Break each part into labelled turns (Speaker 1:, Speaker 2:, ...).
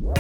Speaker 1: Hey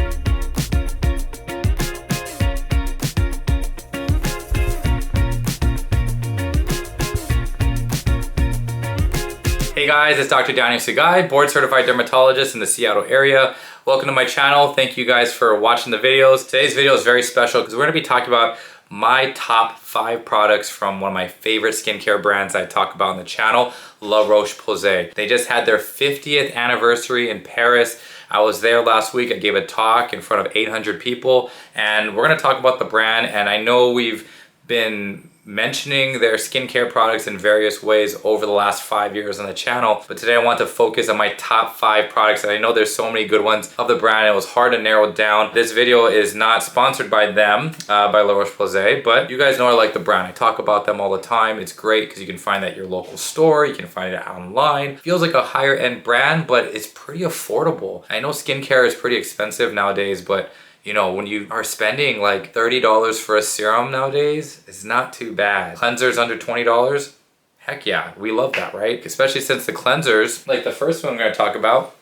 Speaker 1: guys, it's Dr. Daniel Sugai, board certified dermatologist in the Seattle area. Welcome to my channel. Thank you guys for watching the videos. Today's video is very special because we're going to be talking about my top 5 products from one of my favorite skincare brands I talk about on the channel, La Roche-Posay. They just had their 50th anniversary in Paris. I was there last week. I gave a talk in front of 800 people, and we're going to talk about the brand. And I know we've been mentioning their skincare products in various ways over the last 5 years on the channel, but today I want to focus on my top 5 products, and I know there's so many good ones of the brand. It was hard to narrow it down. This video is not sponsored by them, by La Roche-Posay, but you guys know I like the brand. I talk about them all the time. It's great because you can find that at your local store, you can find it online. Feels like a higher end brand, but it's pretty affordable. I know skincare is pretty expensive nowadays, but you know, when you are spending like $30 for a serum nowadays, it's not too bad. Cleansers under $20, heck yeah, we love that, right? Especially since the cleansers, like the first one I'm gonna talk about,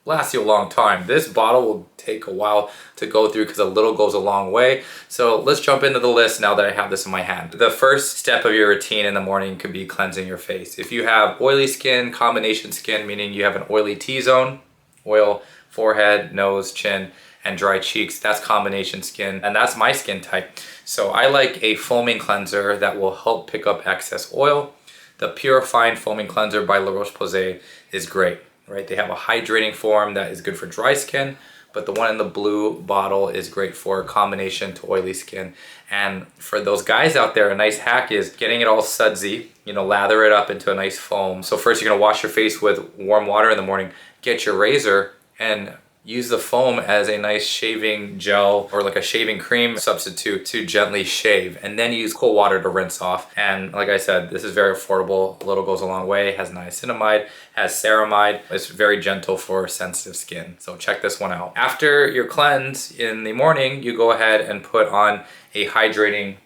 Speaker 1: lasts you a long time. This bottle will take a while to go through because a little goes a long way. So let's jump into the list now that I have this in my hand. The first step of your routine in the morning could be cleansing your face. If you have oily skin, combination skin, meaning you have an oily T-zone, oil, forehead, nose, chin, and dry cheeks, that's combination skin, and that's my skin type. So I like a foaming cleanser that will help pick up excess oil. The Purifying foaming cleanser by La Roche-Posay is great, right? They have a hydrating form that is good for dry skin, but the one in the blue bottle is great for combination to oily skin. And for those guys out there, a nice hack is getting it all sudsy, you know, lather it up into a nice foam. So first you're gonna wash your face with warm water in the morning, get your razor and use the foam as a nice shaving gel or like a shaving cream substitute to gently shave, and then use cool water to rinse off. And like I said, this is very affordable. A little goes a long way. It has niacinamide, has ceramide. It's very gentle for sensitive skin. So check this one out. After your cleanse in the morning, you go ahead and put on a hydrating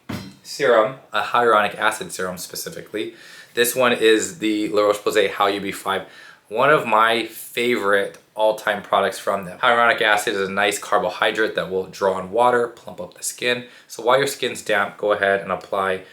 Speaker 1: serum, a hyaluronic acid serum specifically. This one is the La Roche-Posay Hyalu B5. One of my favorite all-time products from them. Hyaluronic acid is a nice carbohydrate that will draw on water, plump up the skin. So while your skin's damp, go ahead and apply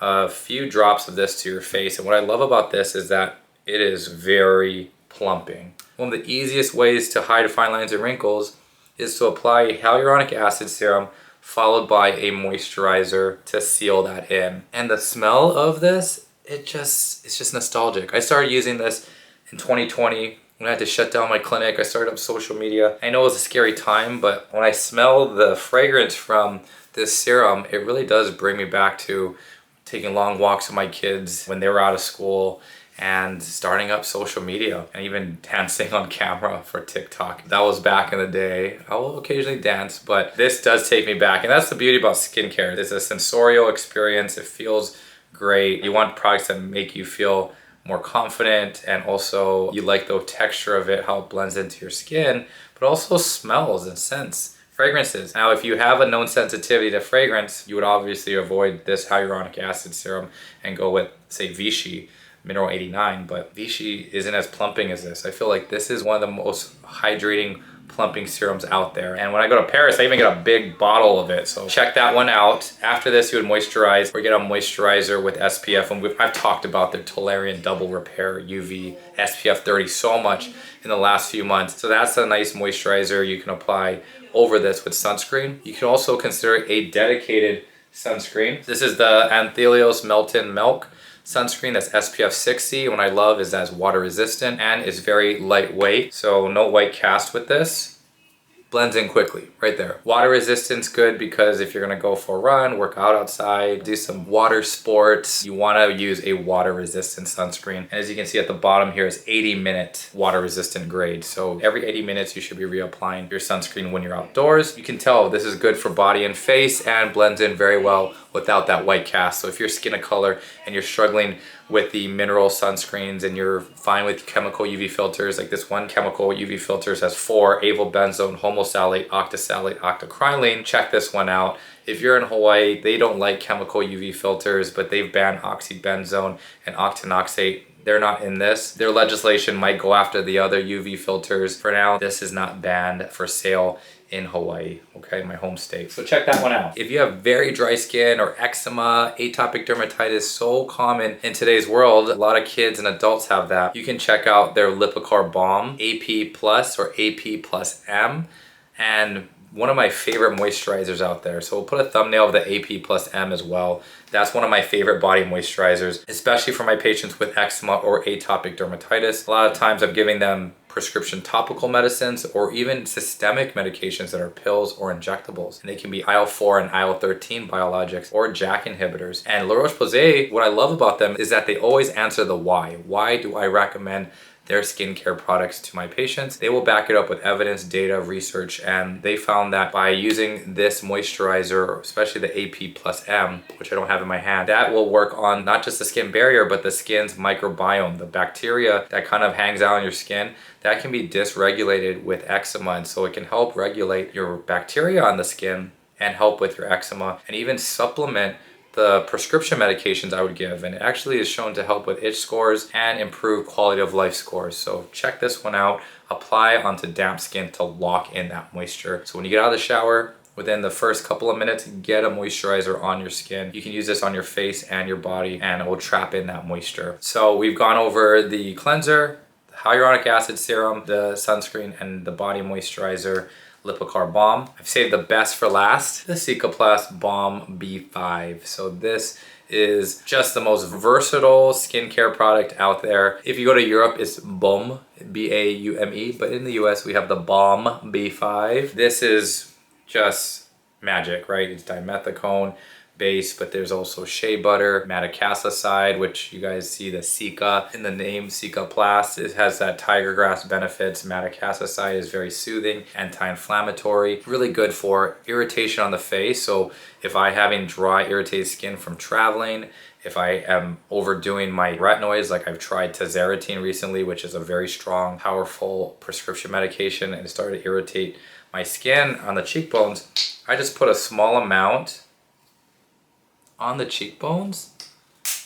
Speaker 1: a few drops of this to your face. And what I love about this is that it is very plumping. One of the easiest ways to hide fine lines and wrinkles is to apply a hyaluronic acid serum followed by a moisturizer to seal that in. And the smell of this, it's just nostalgic. I started using this in 2020. When I had to shut down my clinic, I started up social media. I know it was a scary time, but when I smell the fragrance from this serum, it really does bring me back to taking long walks with my kids when they were out of school and starting up social media and even dancing on camera for TikTok. That was back in the day. I will occasionally dance, but this does take me back. And that's the beauty about skincare. It's a sensorial experience. It feels great. You want products that make you feel more confident, and also you like the texture of it, how it blends into your skin, but also smells and scents, fragrances. Now, if you have a known sensitivity to fragrance, you would obviously avoid this hyaluronic acid serum and go with, say, Vichy Mineral 89, but Vichy isn't as plumping as this. I feel like this is one of the most hydrating, plumping serums out there. And when I go to Paris, I even get a big bottle of it. So check that one out. After this, you would moisturize or get a moisturizer with SPF. And I've talked about the Tolerian Double Repair UV SPF 30 so much in the last few months. So that's a nice moisturizer you can apply over this with sunscreen. You can also consider a dedicated sunscreen. This is the Anthelios Melt-In Milk sunscreen that's SPF 60. What I love is that it's water resistant and is very lightweight. So no white cast with this. Blends in quickly, right there. Water resistance good because if you're gonna go for a run, work out outside, do some water sports, you wanna use a water resistant sunscreen. And as you can see at the bottom here is 80-minute water resistant grade. So every 80 minutes you should be reapplying your sunscreen when you're outdoors. You can tell this is good for body and face and blends in very well without that white cast. So if you're skin of color and you're struggling with the mineral sunscreens and you're fine with chemical UV filters, like this one chemical UV filters has 4 avobenzone, homosalate, octisalate, octocrylene. Check this one out. If you're in Hawaii, they don't like chemical UV filters, but they've banned oxybenzone and octinoxate. They're not in this. Their legislation might go after the other UV filters. For now, this is not banned for sale in Hawaii, okay, my home state. So check that one out. If you have very dry skin or eczema, atopic dermatitis, so common in today's world, a lot of kids and adults have that, you can check out their Lipikar Balm AP+ or AP+M, and one of my favorite moisturizers out there. So we'll put a thumbnail of the AP+M as well. That's one of my favorite body moisturizers, especially for my patients with eczema or atopic dermatitis. A lot of times I'm giving them prescription topical medicines or even systemic medications that are pills or injectables. And they can be IL-4 and IL-13 biologics or JAK inhibitors. And La Roche-Posay, what I love about them is that they always answer the why. Why do I recommend their skincare products to my patients? They will back it up with evidence, data, research, and they found that by using this moisturizer, especially the AP+M, which I don't have in my hand, that will work on not just the skin barrier, but the skin's microbiome, the bacteria that kind of hangs out on your skin, that can be dysregulated with eczema, and so it can help regulate your bacteria on the skin and help with your eczema and even supplement the prescription medications I would give, and it actually is shown to help with itch scores and improve quality of life scores. So check this one out. Apply onto damp skin to lock in that moisture. So when you get out of the shower, within the first couple of minutes, get a moisturizer on your skin. You can use this on your face and your body, and it will trap in that moisture. So we've gone over the cleanser, the hyaluronic acid serum, the sunscreen, and the body moisturizer, Lipikar Balm. I've saved the best for last, the Cicaplast Balm B5. So this is just the most versatile skincare product out there. If you go to Europe, it's BAUME, B-A-U-M-E, but in the US, we have the Balm B5. This is just magic, right? It's dimethicone base, but there's also shea butter, madecassoside, which you guys see the Cica in the name, Cicaplast. It has that tiger grass benefits. Madecassoside is very soothing, anti-inflammatory, really good for irritation on the face. So if I'm having dry, irritated skin from traveling, if I am overdoing my retinoids, like I've tried tazarotene recently, which is a very strong, powerful prescription medication, and it started to irritate my skin on the cheekbones, I just put a small amount on the cheekbones,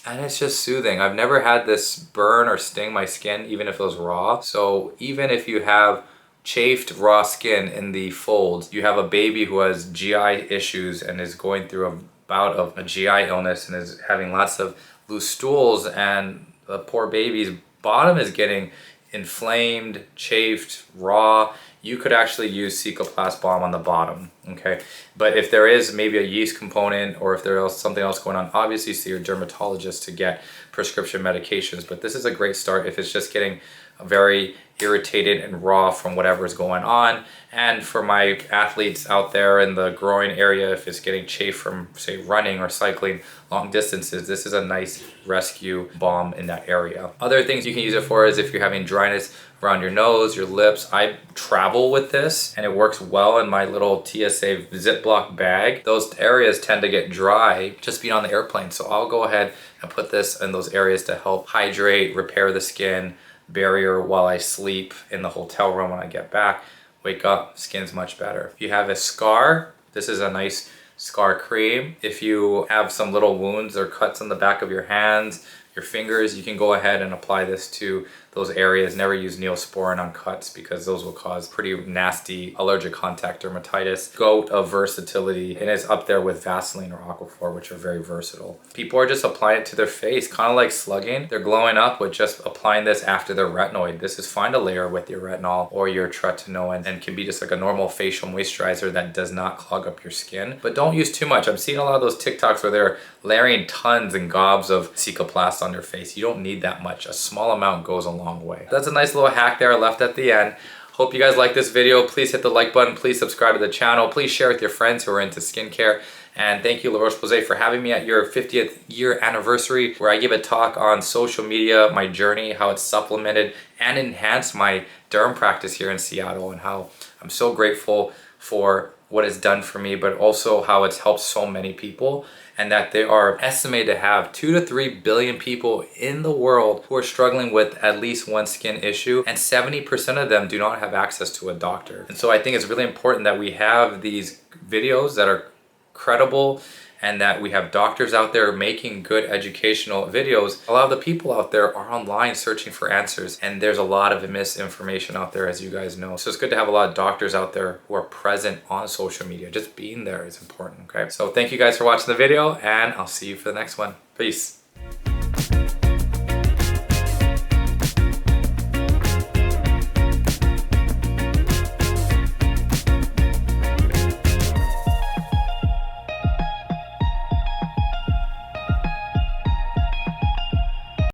Speaker 1: and it's just soothing. I've never had this burn or sting my skin, even if it was raw. So even if you have chafed raw skin in the folds, you have a baby who has GI issues and is going through a bout of a GI illness and is having lots of loose stools, and the poor baby's bottom is getting inflamed, chafed, raw, you could actually use Cicaplast Balm on the bottom, okay? But if there is maybe a yeast component, or if there is something else going on, obviously see your dermatologist to get prescription medications. But this is a great start if it's just getting very irritated and raw from whatever is going on. And for my athletes out there in the groin area, if it's getting chafed from, say, running or cycling long distances, this is a nice rescue balm in that area. Other things you can use it for is if you're having dryness around your nose, your lips. I travel with this and it works well in my little TSA Ziploc bag. Those areas tend to get dry just being on the airplane. So I'll go ahead and put this in those areas to help hydrate, repair the skin barrier while I sleep in the hotel room. When I get back, wake up, skin's much better. If you have a scar, this is a nice scar cream. If you have some little wounds or cuts on the back of your hands, your fingers, you can go ahead and apply this to those areas. Never use Neosporin on cuts because those will cause pretty nasty allergic contact dermatitis. Goat of versatility, and it's up there with Vaseline or Aquaphor, which are very versatile. People are just applying it to their face, kind of like slugging. They're glowing up with just applying this after their retinoid. This is fine to layer with your retinol or your tretinoin and can be just like a normal facial moisturizer that does not clog up your skin. But don't use too much. I'm seeing a lot of those TikToks where they're layering tons and gobs of Cicaplast on their face. You don't need that much. A small amount goes a long way. That's a nice little hack there I left at the end. Hope you guys like this video. Please hit the like button. Please subscribe to the channel. Please share with your friends who are into skincare. And thank you, La Roche-Posay, for having me at your 50th year anniversary, where I give a talk on social media, my journey, how it's supplemented and enhanced my derm practice here in Seattle, and how I'm so grateful for what it's done for me, but also how it's helped so many people, and that there are estimated to have 2 to 3 billion people in the world who are struggling with at least one skin issue, and 70% of them do not have access to a doctor. And so I think it's really important that we have these videos that are credible and that we have doctors out there making good educational videos. A lot of the people out there are online searching for answers, and there's a lot of misinformation out there, as you guys know. So it's good to have a lot of doctors out there who are present on social media. Just being there is important, okay? So thank you guys for watching the video, and I'll see you for the next one. Peace.